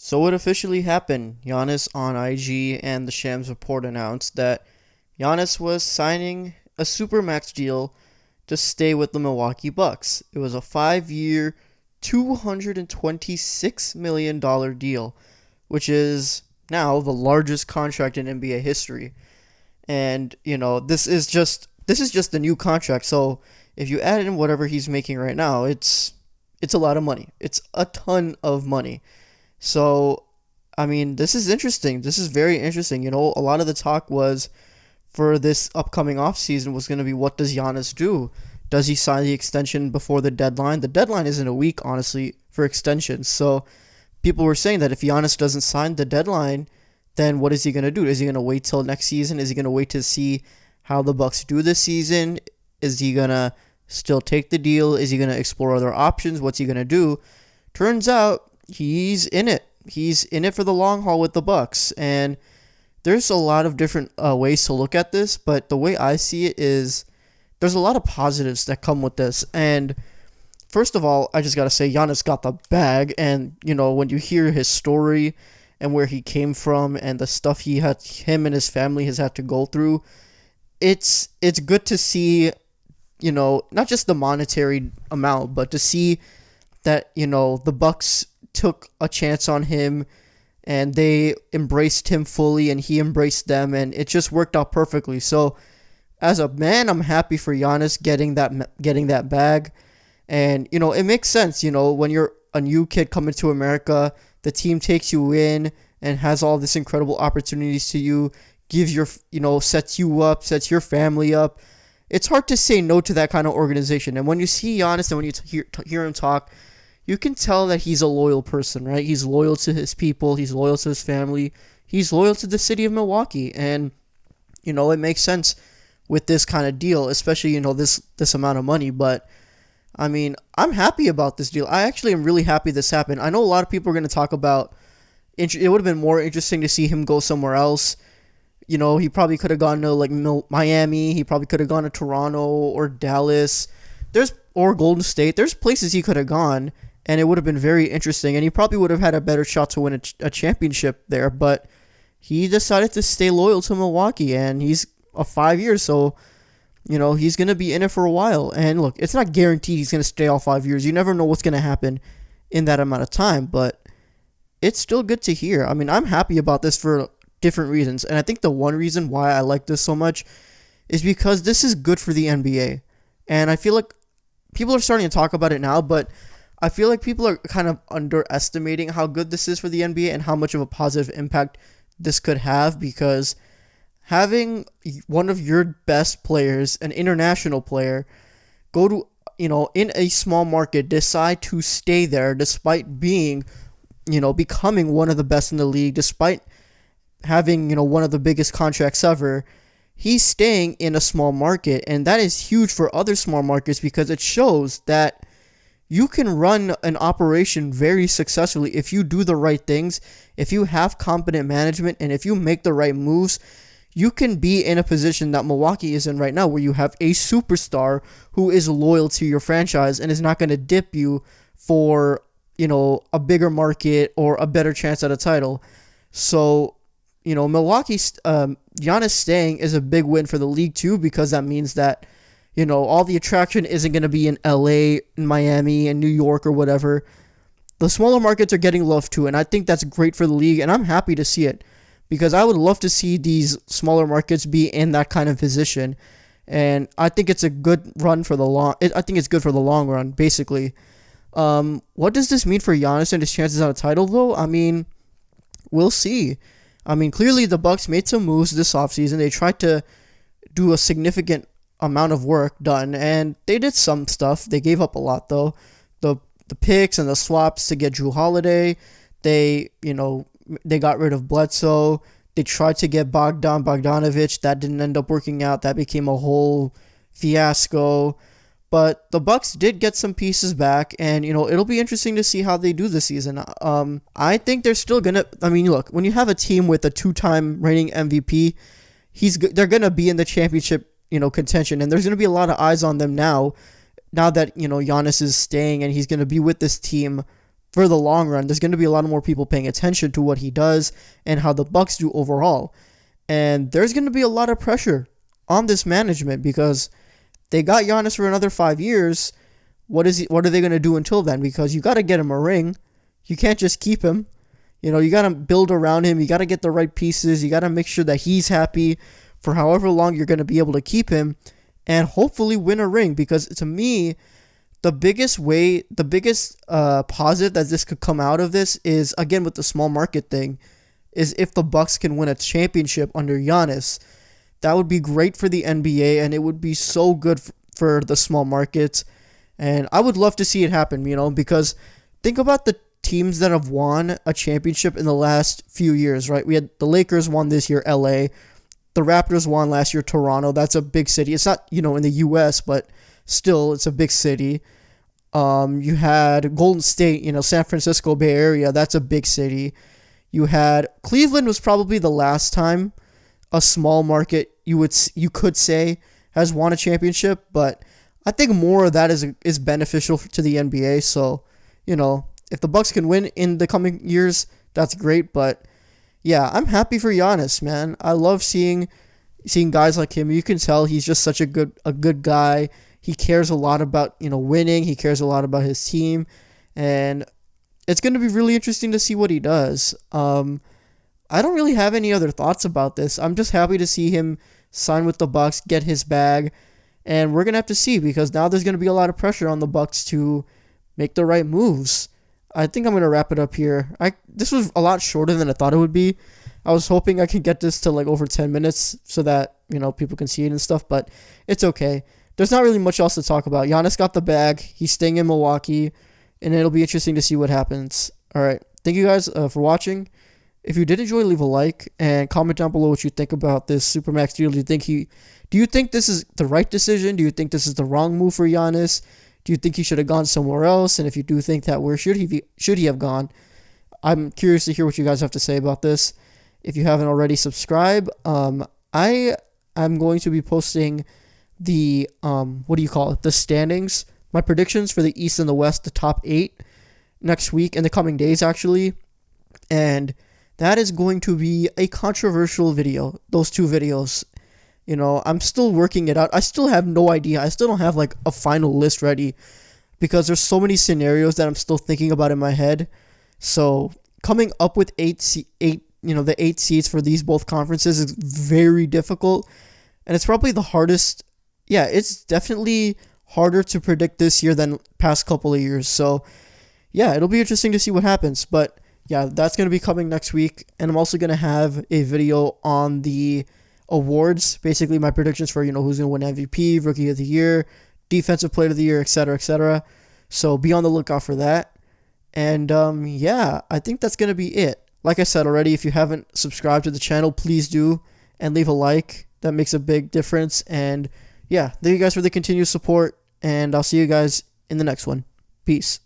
So it officially happened. Giannis on IG and the Shams report announced that Giannis was signing a Supermax deal to stay with the Milwaukee Bucks. It was a 5-year, $226 million deal, which is now the largest contract in NBA history. And, this is just the new contract. So if you add in whatever he's making right now, it's a lot of money. It's a ton of money. So, this is interesting. This is very interesting. A lot of the talk was for this upcoming offseason was going to be, what does Giannis do? Does he sign the extension before the deadline? The deadline isn't a week, honestly, for extensions. So people were saying that if Giannis doesn't sign the deadline, then what is he going to do? Is he going to wait till next season? Is he going to wait to see how the Bucks do this season? Is he going to still take the deal? Is he going to explore other options? What's he going to do? Turns out he's in it. He's in it for the long haul with the Bucks, and there's a lot of different ways to look at this, but the way I see it is there's a lot of positives that come with this. And first of all, I just got to say Giannis got the bag, and when you hear his story and where he came from and the stuff him and his family has had to go through, it's good to see, not just the monetary amount, but to see that, the Bucks took a chance on him and they embraced him fully and he embraced them, and it just worked out perfectly. So as a man, I'm happy for Giannis getting that bag. And it makes sense, when you're a new kid coming to America, the team takes you in and has all this incredible opportunities to you, gives your sets you up, sets your family up. It's hard to say no to that kind of organization. And when you see Giannis and when you hear him talk, you can tell that he's a loyal person, right? He's loyal to his people. He's loyal to his family. He's loyal to the city of Milwaukee. And, it makes sense with this kind of deal, especially, this amount of money. But, I'm happy about this deal. I actually am really happy this happened. I know a lot of people are going to talk about it would have been more interesting to see him go somewhere else. He probably could have gone to, Miami. He probably could have gone to Toronto or Dallas. Or Golden State. There's places he could have gone, and it would have been very interesting, and he probably would have had a better shot to win a championship there, but he decided to stay loyal to Milwaukee, and he's a 5 years, so, he's going to be in it for a while. And look, it's not guaranteed he's going to stay all 5 years. You never know what's going to happen in that amount of time, but it's still good to hear. I'm happy about this for different reasons, and I think the one reason why I like this so much is because this is good for the NBA, and I feel like people are starting to talk about it now, but I feel like people are kind of underestimating how good this is for the NBA and how much of a positive impact this could have, because having one of your best players, an international player, go to, in a small market, decide to stay there despite being, becoming one of the best in the league, despite having, one of the biggest contracts ever. He's staying in a small market, and that is huge for other small markets because it shows that you can run an operation very successfully if you do the right things, if you have competent management, and if you make the right moves. You can be in a position that Milwaukee is in right now, where you have a superstar who is loyal to your franchise and is not going to dip you for, a bigger market or a better chance at a title. So, Milwaukee's Giannis staying is a big win for the league too, because that means that, all the attraction isn't going to be in LA, in Miami, and New York or whatever. The smaller markets are getting love too, and I think that's great for the league, and I'm happy to see it, because I would love to see these smaller markets be in that kind of position, and I think it's a good run for I think it's good for the long run, basically. What does this mean for Giannis and his chances at a title, though? We'll see. Clearly the Bucks made some moves this offseason. They tried to do a significant amount of work done, and they did some stuff. They gave up a lot, though. The picks and the swaps to get Drew Holiday. They got rid of Bledsoe. They tried to get Bogdanovich. That didn't end up working out. That became a whole fiasco. But the Bucks did get some pieces back, and it'll be interesting to see how they do this season. I think they're still gonna. Look, when you have a team with a 2-time reigning MVP, they're gonna be in the championship, contention, and there's gonna be a lot of eyes on them now that Giannis is staying and he's gonna be with this team for the long run, there's going to be a lot more people paying attention to what he does and how the Bucks do overall. And there's going to be a lot of pressure on this management because they got Giannis for another 5 years. What are they going to do until then? Because you got to get him a ring. You can't just keep him. You got to build around him. You got to get the right pieces. You got to make sure that he's happy for however long you're going to be able to keep him and hopefully win a ring. Because to me, the biggest positive that this could come out of this is, again, with the small market thing, is if the Bucks can win a championship under Giannis. That would be great for the NBA, and it would be so good for the small markets. And I would love to see it happen, because think about the teams that have won a championship in the last few years, right? We had the Lakers won this year, LA. The Raptors won last year, Toronto. That's a big city. It's not, in the US, but still, it's a big city. You had Golden State, San Francisco Bay Area. That's a big city. You had Cleveland was probably the last time a small market you could say has won a championship, but I think more of that is beneficial to the NBA. So, if the Bucks can win in the coming years, that's great. But yeah, I'm happy for Giannis, man. I love seeing guys like him. You can tell he's just such a good guy. He cares a lot about winning. He cares a lot about his team, and it's going to be really interesting to see what he does. I don't really have any other thoughts about this. I'm just happy to see him sign with the Bucks, get his bag, and we're going to have to see because now there's going to be a lot of pressure on the Bucks to make the right moves. I think I'm going to wrap it up here. This was a lot shorter than I thought it would be. I was hoping I could get this to like over 10 minutes so that, people can see it and stuff, but it's okay. There's not really much else to talk about. Giannis got the bag. He's staying in Milwaukee, and it'll be interesting to see what happens. All right. Thank you guys for watching. If you did enjoy, leave a like and comment down below what you think about this Supermax deal. Do you think this is the right decision? Do you think this is the wrong move for Giannis? Do you think he should have gone somewhere else? And if you do think that, where should he have gone? I'm curious to hear what you guys have to say about this. If you haven't already, subscribe. I am going to be posting the the standings, my predictions for the East and the West, the top 8 next week in the coming days actually, and that is going to be a controversial video. Those 2 videos, I'm still working it out. I still have no idea. I still don't have like a final list ready because there's so many scenarios that I'm still thinking about in my head. So coming up with the 8 seeds for these both conferences is very difficult, and it's probably the hardest. Yeah, it's definitely harder to predict this year than past couple of years. So yeah, it'll be interesting to see what happens. But yeah, that's going to be coming next week. And I'm also going to have a video on the awards, basically my predictions for, who's going to win MVP, Rookie of the Year, Defensive Player of the Year, etc., etc. So be on the lookout for that. And yeah, I think that's going to be it. Like I said already, if you haven't subscribed to the channel, please do and leave a like. That makes a big difference. And yeah, thank you guys for the continued support, and I'll see you guys in the next one. Peace.